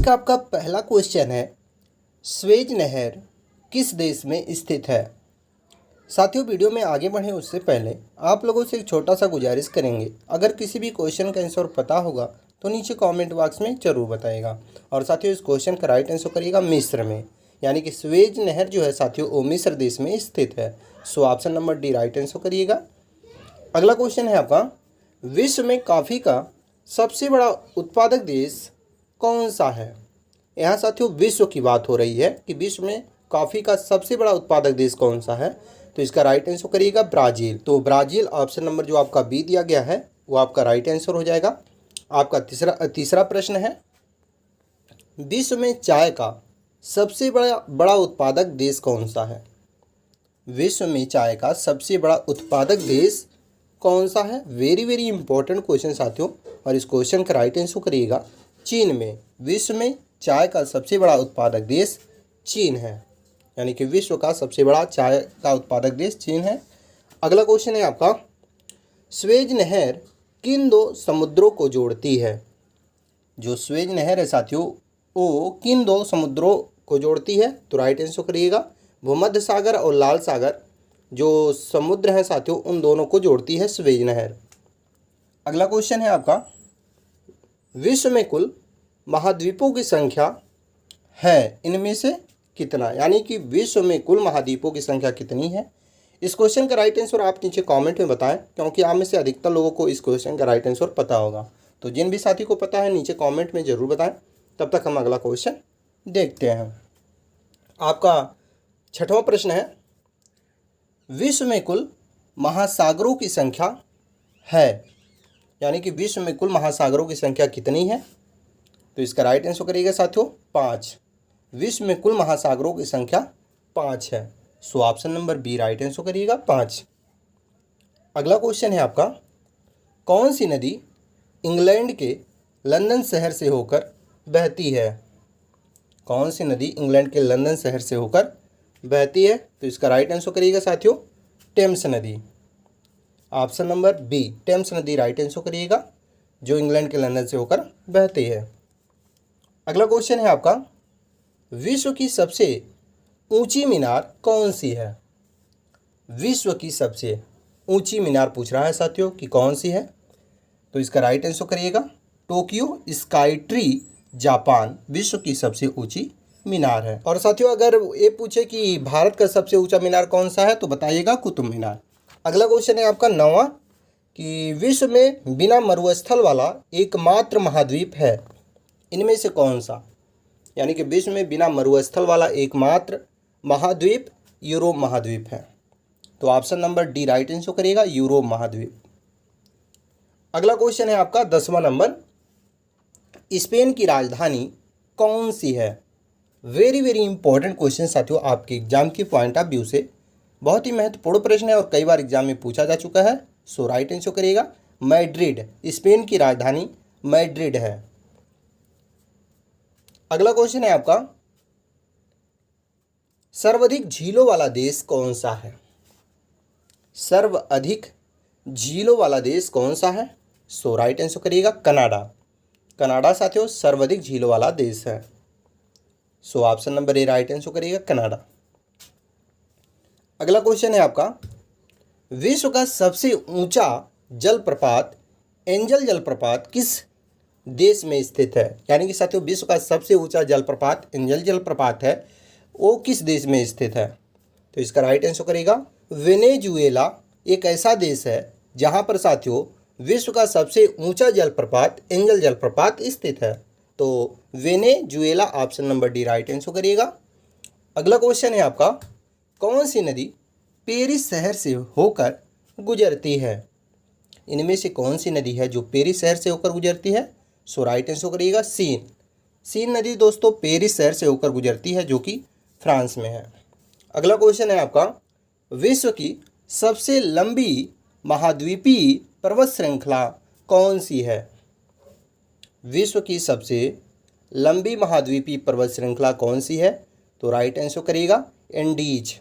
का आपका पहला क्वेश्चन है, स्वेज नहर किस देश में स्थित है। साथियों, वीडियो में आगे बढ़ें उससे पहले आप लोगों से एक छोटा सा गुजारिश करेंगे, अगर किसी भी क्वेश्चन का आंसर पता होगा तो नीचे कमेंट बॉक्स में ज़रूर बताइएगा। और साथियों, इस क्वेश्चन का राइट आंसर करिएगा मिस्र में, यानी कि स्वेज नहर जो है साथियों वो मिस्र देश में स्थित है। So option number D right answer करिएगा। अगला क्वेश्चन है आपका, विश्व में कॉफ़ी का सबसे बड़ा उत्पादक देश कौन सा है। यहाँ साथियों विश्व की बात हो रही है कि विश्व में कॉफ़ी का सबसे बड़ा उत्पादक देश कौन सा है, तो इसका राइट आंसर करिएगा ब्राज़ील। तो ब्राज़ील ऑप्शन नंबर जो आपका बी दिया गया है वो आपका राइट आंसर हो जाएगा। आपका तीसरा प्रश्न है, विश्व में चाय का सबसे बड़ा उत्पादक देश कौन सा है। विश्व में चाय का सबसे बड़ा उत्पादक देश कौन सा है। वेरी वेरी इंपॉर्टेंट क्वेश्चन साथियों, और इस क्वेश्चन का राइट आंसर करिएगा चीन में। विश्व में चाय का सबसे बड़ा उत्पादक देश चीन है, यानी कि विश्व का सबसे बड़ा चाय का उत्पादक देश चीन है। अगला क्वेश्चन है आपका, स्वेज नहर किन दो समुद्रों को जोड़ती है। जो स्वेज नहर है साथियों वो किन दो समुद्रों को जोड़ती है, तो राइट आंसर करिएगा भूमध्य सागर और लाल सागर जो समुद्र हैं साथियों उन दोनों को जोड़ती है स्वेज नहर। अगला क्वेश्चन है आपका, विश्व में कुल महाद्वीपों की संख्या है इनमें से कितना, यानी कि विश्व में कुल महाद्वीपों की संख्या कितनी है। इस क्वेश्चन का राइट आंसर आप नीचे कमेंट में बताएं, क्योंकि आप में से अधिकतर लोगों को इस क्वेश्चन का राइट आंसर पता होगा। तो जिन भी साथी को पता है नीचे कमेंट में ज़रूर बताएं। तब तक हम अगला क्वेश्चन देखते हैं। आपका छठवां प्रश्न है, विश्व में कुल महासागरों की संख्या है, यानी कि विश्व में कुल महासागरों की संख्या कितनी है, तो इसका राइट आंसर करिएगा साथियों 5। विश्व में कुल महासागरों की संख्या 5 है। So option number B right answer करिएगा 5। अगला क्वेश्चन है आपका, कौन सी नदी इंग्लैंड के लंदन शहर से होकर बहती है। कौन सी नदी इंग्लैंड के लंदन शहर से होकर बहती है, तो इसका राइट आंसर करिएगा साथियों टेम्स नदी। ऑप्शन नंबर बी टेम्स नदी राइट आंसर करिएगा, जो इंग्लैंड के लंदन से होकर बहती है। अगला क्वेश्चन है आपका, विश्व की सबसे ऊंची मीनार कौन सी है। विश्व की सबसे ऊंची मीनार पूछ रहा है साथियों कि कौन सी है, तो इसका राइट आंसर करिएगा टोक्यो स्काई ट्री जापान विश्व की सबसे ऊंची मीनार है। और साथियों अगर ये पूछे कि भारत का सबसे ऊंचा मीनार कौन सा है, तो बताइएगा कुतुब मीनार। अगला क्वेश्चन है आपका 9वां, कि विश्व में बिना मरुस्थल वाला एकमात्र महाद्वीप है इनमें से कौन सा, यानी कि विश्व में बिना मरुस्थल वाला एकमात्र महाद्वीप यूरोप महाद्वीप है। तो option number D right answer करिएगा यूरोप महाद्वीप। अगला क्वेश्चन है आपका 10वां नंबर, स्पेन की राजधानी कौन सी है। वेरी वेरी इंपॉर्टेंट क्वेश्चन साथियों, आपके एग्जाम के पॉइंट ऑफ व्यू से बहुत ही महत्वपूर्ण प्रश्न है और कई बार एग्जाम में पूछा जा चुका है। सो राइट आंसर करिएगा मैड्रिड। स्पेन की राजधानी मैड्रिड है। अगला क्वेश्चन है आपका, सर्वाधिक झीलों वाला देश कौन सा है। सर्वाधिक झीलों वाला देश कौन सा है, सो राइट आंसर करिएगा कनाडा। कनाडा साथियों सर्वाधिक झीलों वाला देश है। So option number A right answer करिएगा कनाडा। अगला क्वेश्चन है आपका, विश्व का सबसे ऊंचा जलप्रपात एंजल जलप्रपात किस देश में स्थित है, यानी कि साथियों विश्व का सबसे ऊंचा जलप्रपात एंजल जलप्रपात है वो किस देश में स्थित है, तो इसका राइट आंसर करेगा वेनेजुएला। एक ऐसा देश है जहां पर साथियों विश्व का सबसे ऊंचा जलप्रपात एंजल जलप्रपात स्थित है। तो Venezuela option number D right answer करिएगा। अगला क्वेश्चन है आपका, कौन सी नदी पेरिस शहर से होकर गुजरती है। इनमें से कौन सी नदी है जो पेरिस शहर से होकर गुजरती है, सो राइट आंसर करिएगा सीन। सीन नदी दोस्तों पेरिस शहर से होकर गुजरती है जो कि फ्रांस में है। अगला क्वेश्चन है आपका, विश्व की सबसे लंबी महाद्वीपीय पर्वत श्रृंखला कौन सी है। विश्व की सबसे लंबी महाद्वीपीय पर्वत श्रृंखला कौन सी है, तो राइट आंसर करिएगा एंडीज।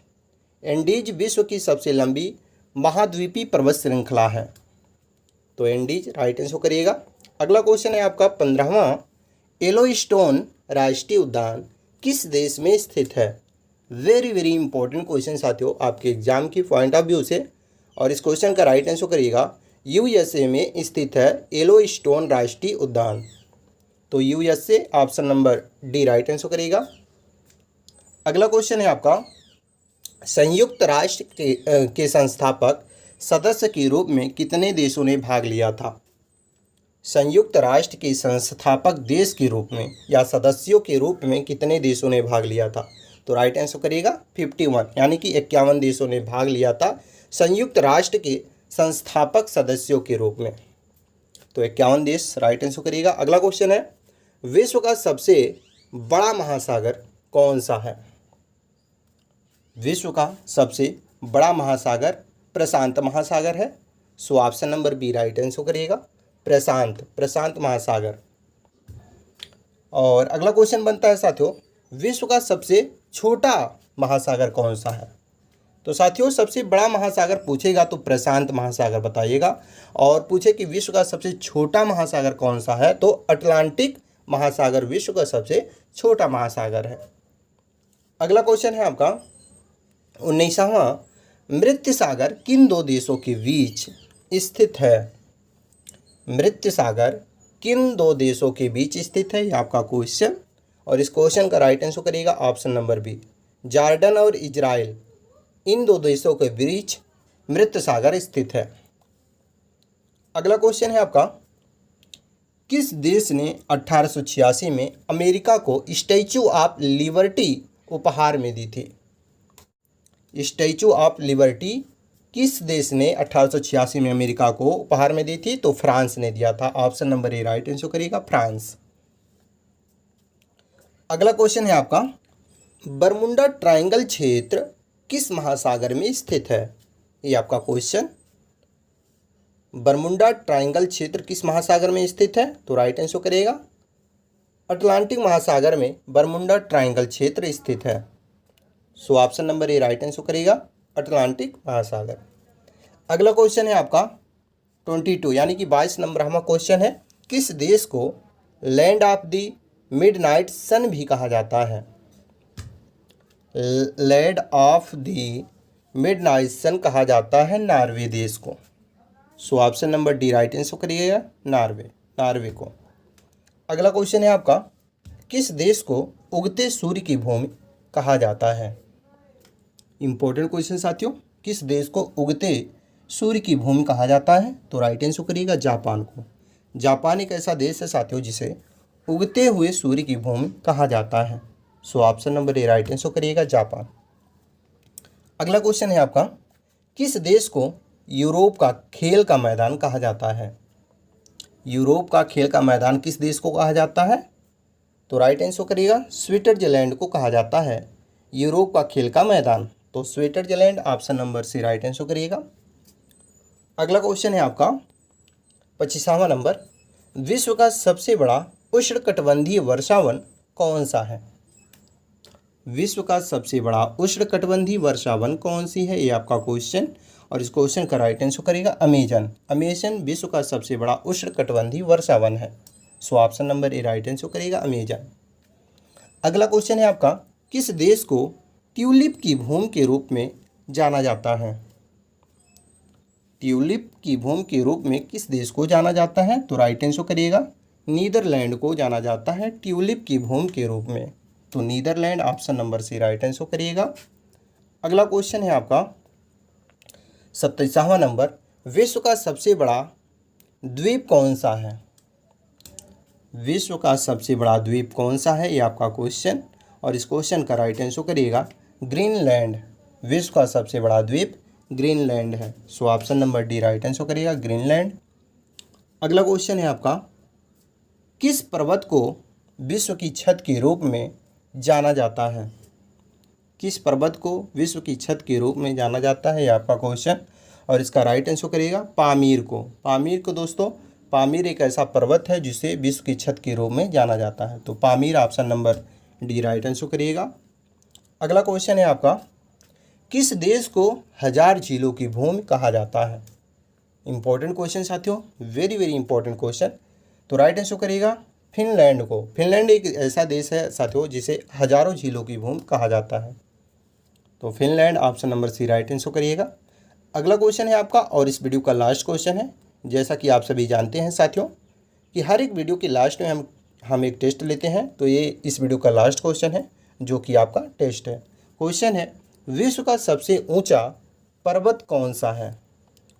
एंडीज विश्व की सबसे लंबी महाद्वीपीय पर्वत श्रृंखला है, तो एंडीज राइट आंसर करिएगा। अगला क्वेश्चन है आपका 15वां, येलोस्टोन राष्ट्रीय उद्यान किस देश में स्थित है? वेरी वेरी इंपॉर्टेंट क्वेश्चन साथियों आपके एग्जाम की पॉइंट ऑफ व्यू से। और इस क्वेश्चन का राइट आंसर करिएगा यूएसए में स्थित है येलोस्टोन राष्ट्रीय उद्यान। तो USA option number D right answer करिएगा। अगला क्वेश्चन है आपका, संयुक्त राष्ट्र के संस्थापक सदस्य के रूप में कितने देशों ने भाग लिया था? संयुक्त राष्ट्र के संस्थापक देश के रूप में या सदस्यों के रूप में कितने देशों ने भाग लिया था? तो राइट आंसर करिएगा 51, यानी कि 51 देशों ने भाग लिया था संयुक्त राष्ट्र के संस्थापक सदस्यों के रूप में। तो 51 देश राइट आंसर करिएगा। अगला क्वेश्चन है, विश्व का सबसे बड़ा महासागर कौन सा है? विश्व का सबसे बड़ा महासागर प्रशांत महासागर है। So option number B right answer करिएगा, प्रशांत महासागर। और अगला क्वेश्चन बनता है साथियों, विश्व का सबसे छोटा महासागर कौन सा है? तो साथियों सबसे बड़ा महासागर पूछेगा तो प्रशांत महासागर बताइएगा, और पूछे कि विश्व का सबसे छोटा महासागर कौन सा है तो अटलांटिक महासागर विश्व का सबसे छोटा महासागर है। अगला क्वेश्चन है आपका, 19वां मृत सागर किन दो देशों के बीच स्थित है? मृत सागर किन दो देशों के बीच स्थित है, ये आपका क्वेश्चन। और इस क्वेश्चन का राइट आंसर करिएगा ऑप्शन नंबर बी, जॉर्डन और इजराइल, इन दो देशों के बीच मृत सागर स्थित है। अगला क्वेश्चन है आपका, किस देश ने 1886 में अमेरिका को स्टैचू ऑफ लिबर्टी उपहार में दी थी? स्टैचू ऑफ लिबर्टी किस देश ने 1886 में अमेरिका को उपहार में दी थी? तो फ्रांस ने दिया था। Option number A right answer करिएगा, फ्रांस। अगला क्वेश्चन है आपका, बरमुंडा ट्रायंगल क्षेत्र किस महासागर में स्थित है? ये आपका क्वेश्चन, बरमुंडा ट्रायंगल क्षेत्र किस महासागर में स्थित है? तो राइट आंसर करिएगा अटलांटिक महासागर में बरमुंडा ट्रायंगल क्षेत्र स्थित है। So option number A right answer करिएगा, अटलांटिक महासागर। अगला क्वेश्चन है आपका 22, यानी कि 22 नंबर हमारा क्वेश्चन है, किस देश को लैंड ऑफ द मिडनाइट सन भी कहा जाता है? लैंड ऑफ द मिडनाइट सन कहा जाता है नॉर्वे देश को। सो option number D right answer करिएगा, नॉर्वे को। अगला क्वेश्चन है आपका, किस देश को उगते सूर्य की भूमि कहा जाता है? इंपॉर्टेंट क्वेश्चन साथियों, किस देश को उगते सूर्य की भूमि कहा जाता है? तो राइट आंसर करिएगा जापान को। जापान एक ऐसा देश है साथियों जिसे उगते हुए सूर्य की भूमि कहा जाता है। So option number A right answer करिएगा, जापान। अगला क्वेश्चन है आपका, किस देश को यूरोप का खेल का मैदान कहा जाता है? यूरोप का खेल का मैदान किस देश को कहा जाता है? तो राइट आंसर करिएगा, स्विट्जरलैंड को कहा जाता है यूरोप का खेल का मैदान। तो Switzerland option number C right answer करिएगा। अगला क्वेश्चन है आपका 25वां नंबर, विश्व का सबसे बड़ा उष्णकटिबंधीय वर्षावन कौन सा है? विश्व का सबसे बड़ा उष्णकटिबंधीय वर्षावन कौन सी है, ये आपका क्वेश्चन। और इस क्वेश्चन का राइट आंसर करेगा अमेजन विश्व का सबसे बड़ा उष्णकटिबंधीय वर्षावन है। So option number A right answer करेगा, अमेजन। अगला क्वेश्चन है आपका, किस देश को ट्यूलिप की भूमि के रूप में जाना जाता है? ट्यूलिप की भूमि के रूप में किस देश को जाना जाता है? तो राइट आंसर करिएगा, नीदरलैंड को जाना जाता है ट्यूलिप की भूमि के रूप में। तो Netherlands option number C right answer करिएगा। अगला क्वेश्चन है आपका 27वां नंबर, विश्व का सबसे बड़ा द्वीप कौन सा है? विश्व का सबसे बड़ा द्वीप कौन सा है, ये आपका क्वेश्चन। और इस क्वेश्चन का राइट आंसर करिएगा ग्रीनलैंड। विश्व का सबसे बड़ा द्वीप ग्रीनलैंड है। So option number D right answer करिएगा, ग्रीनलैंड। अगला क्वेश्चन है आपका, किस पर्वत को विश्व की छत के रूप में जाना जाता है? किस पर्वत को विश्व की छत के रूप में जाना जाता है, ये आपका क्वेश्चन। और इसका राइट आंसर करिएगा पामीर को दोस्तों, पामीर एक ऐसा पर्वत है जिसे विश्व की छत के रूप में जाना जाता है। तो Pamir option number D right answer करिएगा। अगला क्वेश्चन है आपका, किस देश को 1000 झीलों की भूमि कहा जाता है? इंपॉर्टेंट क्वेश्चन साथियों, वेरी वेरी इंपॉर्टेंट क्वेश्चन। तो राइट आंसर करिएगा फिनलैंड को। फिनलैंड एक ऐसा देश है साथियों जिसे हजारों झीलों की भूमि कहा जाता है। तो Finland option number C right answer करिएगा। अगला क्वेश्चन है आपका और इस वीडियो का लास्ट क्वेश्चन है। जैसा कि आप सभी जानते हैं साथियों कि हर एक वीडियो के लास्ट में हम एक टेस्ट लेते हैं, तो ये इस वीडियो का लास्ट क्वेश्चन है जो कि आपका टेस्ट है। क्वेश्चन है, विश्व का सबसे ऊंचा पर्वत कौन सा है?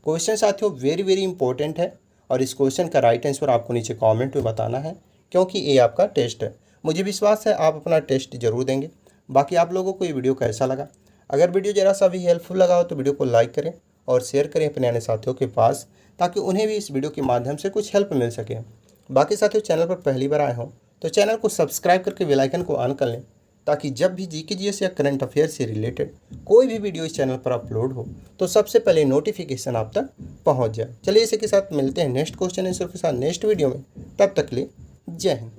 क्वेश्चन साथियों वेरी वेरी इंपॉर्टेंट है और इस क्वेश्चन का राइट आंसर आपको नीचे कमेंट में बताना है, क्योंकि ये आपका टेस्ट है। मुझे विश्वास है आप अपना टेस्ट जरूर देंगे। बाकी आप लोगों को ये वीडियो कैसा लगा? अगर वीडियो ज़रा सा भी हेल्पफुल लगा हो तो वीडियो को लाइक करें और शेयर करें अपने अन्य साथियों के पास, ताकि उन्हें भी इस वीडियो के माध्यम से कुछ हेल्प मिल सके। बाकी साथियों चैनल पर पहली बार आए हों तो चैनल को सब्सक्राइब करके बेल आइकन को ऑन कर लें, ताकि जब भी जीके जीएस या करंट अफेयर से रिलेटेड कोई भी वीडियो इस चैनल पर अपलोड हो तो सबसे पहले नोटिफिकेशन आप तक पहुंच जाए। चलिए इसी के साथ मिलते हैं नेक्स्ट क्वेश्चन आंसर के साथ नेक्स्ट वीडियो में। तब तक के लिए जय हिंद।